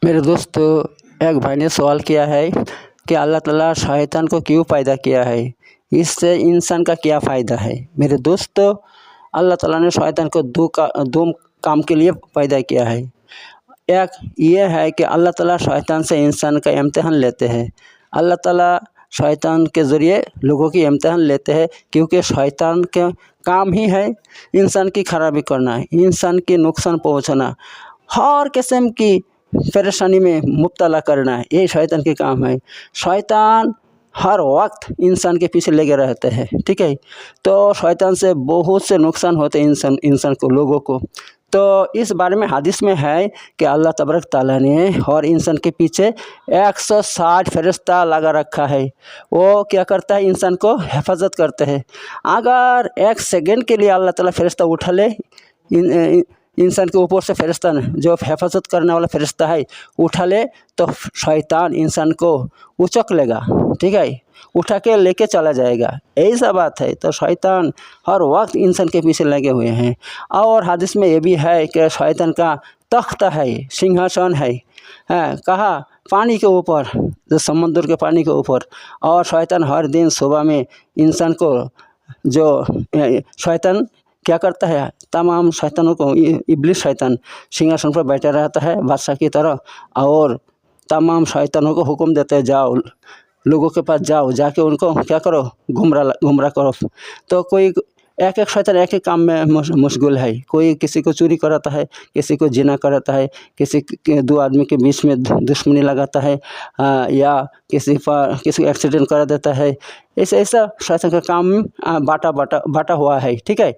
मेरे दोस्तों, एक भाई ने सवाल किया है कि अल्लाह ताला शैतान को क्यों पैदा किया है, इससे इंसान का क्या फ़ायदा है। मेरे दोस्तों, अल्लाह ताला ने शैतान को दो काम के लिए पैदा किया है। एक ये है कि अल्लाह ताला शैतान से इंसान का इम्तिहान लेते हैं। अल्लाह ताला शैतान के ज़रिए लोगों की इम्तिहान लेते हैं, क्योंकि शैतान के काम ही है इंसान की खराबी करना, इंसान की नुकसान पहुँचाना, हर किस्म की परेशानी में मुब्तला करना, ये शैतान के काम है। शैतान हर वक्त इंसान के पीछे लगे रहते हैं, ठीक है। तो शैतान से बहुत से नुकसान होते हैं इंसान को, लोगों को। तो इस बारे में हदीस में है कि अल्लाह तबारक ताला ने हर इंसान के पीछे 160 फरिश्ता लगा रखा है। वो क्या करता है, इंसान को हिफाजत करते हैं। अगर एक सेकंड के लिए अल्लाह ताला फरिश्ता उठा ले, इंसान के ऊपर से फरिश्ता जो हिफाजत करने वाला फरिश्ता है उठा ले, तो शैतान इंसान को उचक लेगा, ठीक है, उठा के लेके चला जाएगा। ऐसा बात है। तो शैतान हर वक्त इंसान के पीछे लगे हुए हैं। और हदीस में ये भी है कि शैतान का तख्त है, सिंहासन है, कहा पानी के ऊपर, जो समुद्र के पानी के ऊपर। और शैतान हर दिन सुबह में इंसान को, जो शैतान क्या करता है, तमाम शैतानों को, इब्लिस शैतान सिंहासन पर बैठा रहता है बादशाह की तरह, और तमाम शैतानों को हुक्म देते हैं, जाओ लोगों के पास जाओ, जाके उनको क्या करो, गुमराह करो। तो कोई एक शैतान एक ही काम में मशगूल है। कोई किसी को चोरी कराता है, किसी को जिना कराता है, किसी के दो आदमी के बीच में दुश्मनी लगाता है, या किसी को एक्सीडेंट करा देता है। ऐसा शैतान का काम बाटा हुआ है, ठीक है।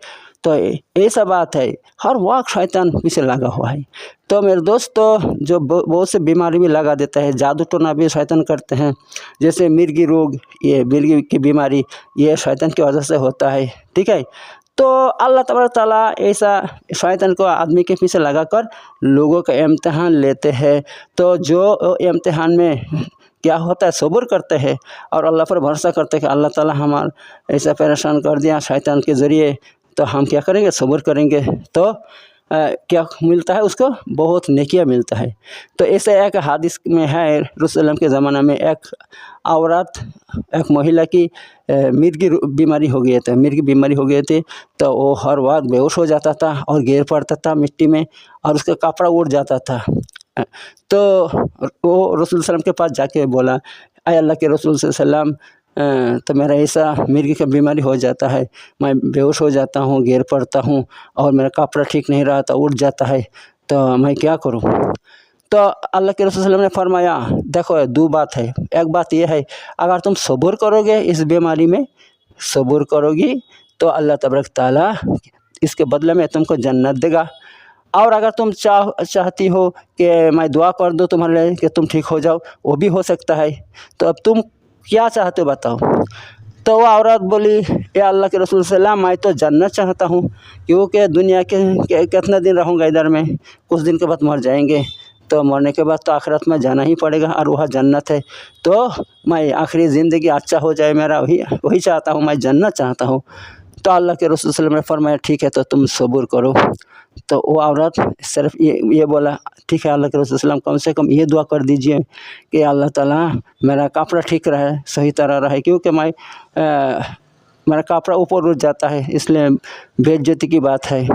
तो ऐसा बात है, हर वक्त शैतान पीछे लगा हुआ है। तो मेरे दोस्तों, जो बहुत से बीमारी भी लगा देता है, जादू टोना भी शैतान करते हैं। जैसे मिर्गी रोग, ये मिर्गी की बीमारी, ये शैतान की वजह से होता है, ठीक है। तो अल्लाह तबारक ताला ऐसा शैतान को आदमी के पीछे लगाकर लोगों का इम्तिहान लेते हैं। तो जो इम्तिहान में क्या होता है, सब्र करते हैं और अल्लाह पर भरोसा करते हैं कि अल्लाह ताला हमारा ऐसा परेशान कर दिया शैतान के ज़रिए, तो हम क्या करेंगे, सब्र करेंगे, तो क्या मिलता है उसको, बहुत नेकिया मिलता है। तो ऐसे एक हदीस में है, रसूलुल्लाह के ज़माना में एक औरत, एक महिला की मिर्गी बीमारी हो गई थी, मिर्गी बीमारी हो गई थी। तो वो हर वक्त बेहोश हो जाता था और गिर पड़ता था मिट्टी में, और उसका कपड़ा उड़ जाता था। तो वो रसूल सल्लम के पास जाके बोला, अय अल्लाह के रसूल सल्लम, तो मेरा ऐसा मिर्गी का बीमारी हो जाता है, मैं बेहोश हो जाता हूँ, गिर पड़ता हूँ, और मेरा कपड़ा ठीक नहीं रहता, उड़ जाता है, तो मैं क्या करूँ। तो अल्लाह के रसूल सल्लल्लाहु अलैहि वसल्लम ने फरमाया, देखो दो बात है। एक बात यह है, अगर तुम सब्र करोगे, इस बीमारी में सब्र करोगी, तो अल्लाह तबारक ताला इसके बदले में तुमको जन्नत देगा। और अगर तुम चाहती हो कि मैं दुआ कर दूँ तुम्हारे लिए कि तुम ठीक हो जाओ, वो भी हो सकता है। तो अब तुम क्या चाहते हो बताओ। तो वह औरत बोली, या अल्लाह के रसूल सल्लल्लाहु, मैं तो जन्नत चाहता हूँ, क्योंकि दुनिया के कितना दिन रहूँगा इधर में, कुछ दिन के बाद मर जाएंगे, तो मरने के बाद तो आखिरत में जाना ही पड़ेगा, और वह जन्नत है। तो मैं आखिरी ज़िंदगी अच्छा हो जाए मेरा, वही चाहता हूँ, मैं जन्नत चाहता हूँ। तो अल्लाह के रसूल सल्लल्लाहु अलैहि वसल्लम ने फरमाया, ठीक है, तो तुम सब्र करो। तो वो औरत सिर्फ ये बोला, ठीक है अल्लाह के रसूल सल्लल्लाहु अलैहि वसल्लम, कम से कम ये दुआ कर दीजिए कि अल्लाह ताला मेरा कपड़ा ठीक रहे, सही तरह रहे, क्योंकि मेरा कपड़ा ऊपर उठ जाता है, इसलिए बेइज्जती की बात है।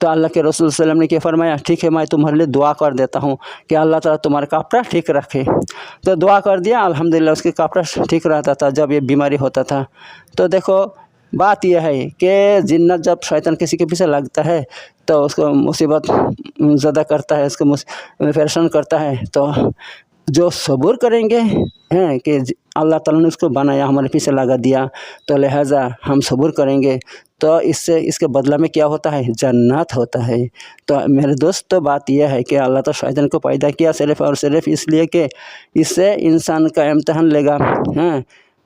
तो अल्लाह के रसूल सल्लल्लाहु अलैहि वसल्लम ने क्या फरमाया, ठीक है, मैं तुम्हारे लिए दुआ कर देता हूँ कि अल्लाह ताला तुम्हारा कपड़ा ठीक रखे। तो दुआ कर दिया, अल्हम्दुलिल्लाह उसके कपड़ा ठीक रहता था जब ये बीमारी होता था। तो देखो बात यह है कि जिन्नत जब शैतान किसी के पीछे लगता है, तो उसको मुसीबत ज़्यादा करता है, उसको परेशान करता है। तो जो सब्र करेंगे हैं कि अल्लाह ताला ने उसको बनाया, हमारे पीछे लगा दिया, तो लिहाजा हम सब्र करेंगे, तो इससे इसके बदला में क्या होता है, जन्नत होता है। तो मेरे दोस्त, तो बात यह है कि अल्लाह तो शैतान को पैदा किया सिर्फ़ और सिर्फ इसलिए कि इससे इंसान का इम्तिहान लेगा,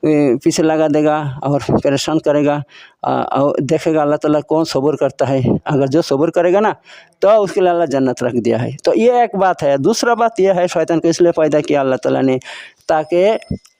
पीछे लगा देगा और परेशान करेगा, और देखेगा अल्लाह ताला कौन सब्र करता है। अगर जो सब्र करेगा ना, तो उसके लिए अल्लाह जन्नत रख दिया है। तो ये एक बात है। दूसरा बात यह है, शैतान को इसलिए पैदा किया अल्लाह ताला ने, ताकि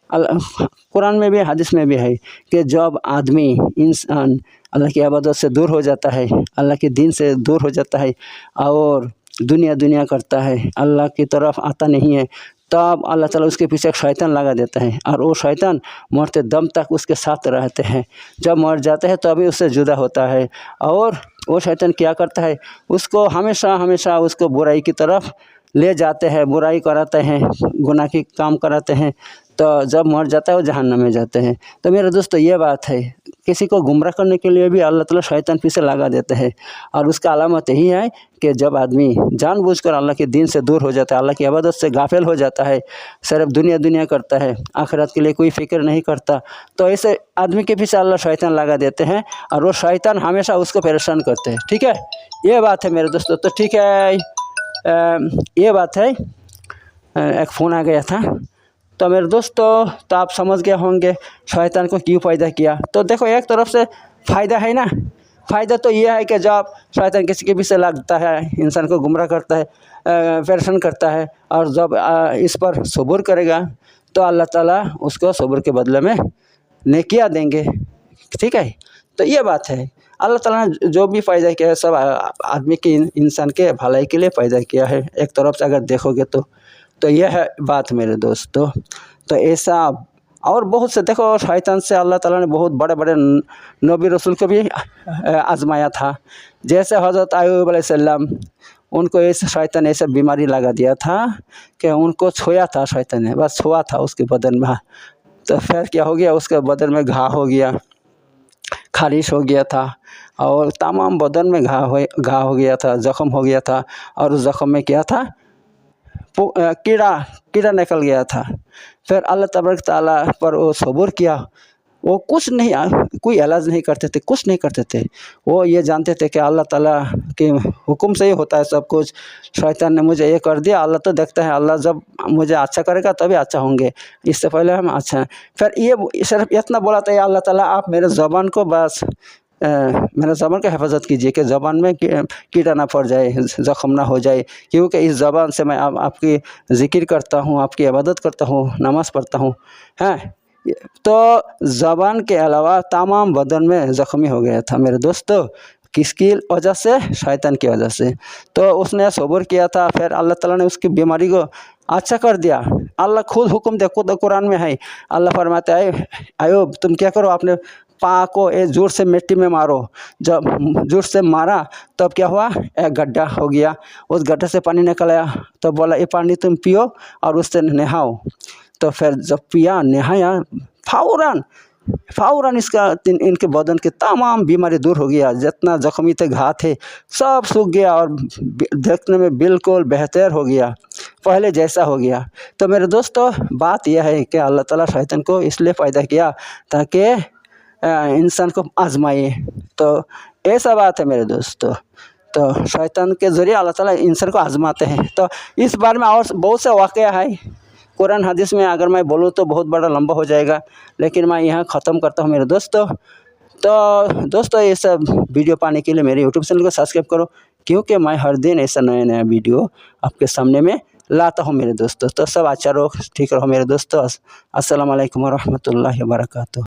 कुरान में भी हदीस में भी है कि जब आदमी, इंसान अल्लाह की इबादत से दूर हो जाता है, अल्लाह के दीन से दूर हो जाता है, और दुनिया दुनिया करता है, अल्लाह की तरफ आता नहीं है, तब अल्लाह ताला उसके पीछे एक शैतान लगा देता है और वो शैतान मरते दम तक उसके साथ रहते हैं। जब मर जाते हैं तभी उससे जुदा होता है और वो शैतान क्या करता है, उसको हमेशा हमेशा उसको बुराई की तरफ ले जाते हैं, बुराई कराते हैं, गुनाह की काम कराते हैं। तो जब मर जाता है वो जहन्नम में जाते हैं। तो मेरे दोस्तों ये बात है, किसी को गुमराह करने के लिए भी अल्लाह ताला शैतान पीछे लगा देते हैं और उसका अलामत यही है कि जब आदमी जानबूझकर अल्लाह के दीन से दूर हो जाता है, अल्लाह की इबादत से गाफिल हो जाता है, सिर्फ दुनिया दुनिया करता है, आखिरत के लिए कोई फिक्र नहीं करता, तो ऐसे आदमी के पीछे अल्लाह शैतान लगा देते हैं और वो शैतान हमेशा उसको परेशान करते हैं। ठीक है, ये बात है मेरे दोस्तों। तो ठीक है, ये बात है। एक फ़ोन आ गया था। तो मेरे दोस्तों, तो आप समझ गए होंगे शैतान को क्यों पैदा किया। तो देखो, एक तरफ से फ़ायदा है ना, फ़ायदा तो ये है कि जब शैतान किसी के पीछे लगता है, इंसान को गुमराह करता है, परेशान करता है, और जब इस पर सब्र करेगा तो अल्लाह ताला उसको सब्र के बदले में नेकियां देंगे। ठीक है, तो ये बात है। अल्लाह ताला ने जो भी पैदा किया है सब आदमी के, इंसान के भलाई के लिए पैदा किया है, एक तरफ से अगर देखोगे तो यह है बात मेरे दोस्तों। तो ऐसा और बहुत से, देखो शैतान से अल्लाह ताला ने बहुत बड़े बड़े नबी रसूल को भी आजमाया था। जैसे हज़रत अय्यूब अलैहिस्सलाम, उनको ऐसे शैतान ऐसे बीमारी लगा दिया था कि उनको छुआ था शैतान ने, बस छुआ था उसके बदन में, तो फिर क्या हो गया, उसके बदन में घाव हो गया, खारिश हो गया था और तमाम बदन में घाव हो गया था, ज़ख़म हो गया था, और उस ज़ख़म में क्या था, कीड़ा निकल गया था। फिर अल्लाह तबारक ताला पर वो सब्र किया, वो कुछ नहीं, कोई इलाज नहीं करते थे, कुछ नहीं करते थे। वो ये जानते थे कि अल्लाह ताला के हुक्म से ही होता है सब कुछ। शैतान ने मुझे ये कर दिया, अल्लाह तो देखता है, अल्लाह जब मुझे अच्छा करेगा तभी अच्छा होंगे, इससे पहले हम अच्छा हैं। फिर ये सिर्फ इतना बोला था, अल्लाह ताला आप मेरे ज़बान को बस मेरे ज़बान की हिफाजत कीजिए कि ज़बान में कीड़ा ना पड़ जाए, ज़ख़म ना हो जाए, क्योंकि इस ज़बान से मैं आपकी ज़िक्र करता हूँ, आपकी इबादत करता हूँ, नमाज़ पढ़ता हूँ, हैं। तो ज़बान के अलावा तमाम बदन में ज़ख्मी हो गया था मेरे दोस्तों। किसकी वजह से? शैतान की वजह से। तो उसने सब्र किया था, फिर अल्लाह ताला ने उसकी बीमारी को अच्छा कर दिया। अल्लाह खुद हुक्म दे, खुद कुरान में है, अल्लाह फरमाता है, अय्यूब तुम क्या करो, अपने पाँव को एक जोर से मिट्टी में मारो। जब जोर से मारा तब क्या हुआ, एक गड्ढा हो गया, उस गड्ढे से पानी निकल आया। तो बोला ये पानी तुम पियो और उससे नहाओ। तो फिर जब पिया, नहाया, फ़ौरन इनके बदन के तमाम बीमारी दूर हो गया, जितना ज़ख्मी थे, घाव थे, सब सूख गया और देखने में बिल्कुल बेहतर हो गया, पहले जैसा हो गया। तो मेरे दोस्तों, बात यह है कि अल्लाह ताला शैतान को इसलिए पैदा किया ताकि इंसान को आजमाए। तो ऐसा बात है मेरे दोस्तों। तो शैतान के ज़रिए अल्लाह ताला इंसान को आजमाते हैं। तो इस बारे में और बहुत से वाक़या है कुरान हदीस में, अगर मैं बोलूँ तो बहुत बड़ा लंबा हो जाएगा, लेकिन मैं यहाँ ख़त्म करता हूँ मेरे दोस्तों। तो दोस्तों, ये सब वीडियो पाने के लिए मेरे यूट्यूब चैनल को सब्सक्राइब करो, क्योंकि मैं हर दिन ऐसा नया नया वीडियो आपके सामने में लाता हूँ मेरे दोस्तों। तो सब अच्छा रहो, ठीक रहो मेरे दोस्तों। अस्सलाम वालेकुम व रहमतुल्लाहि व बरकातुहू।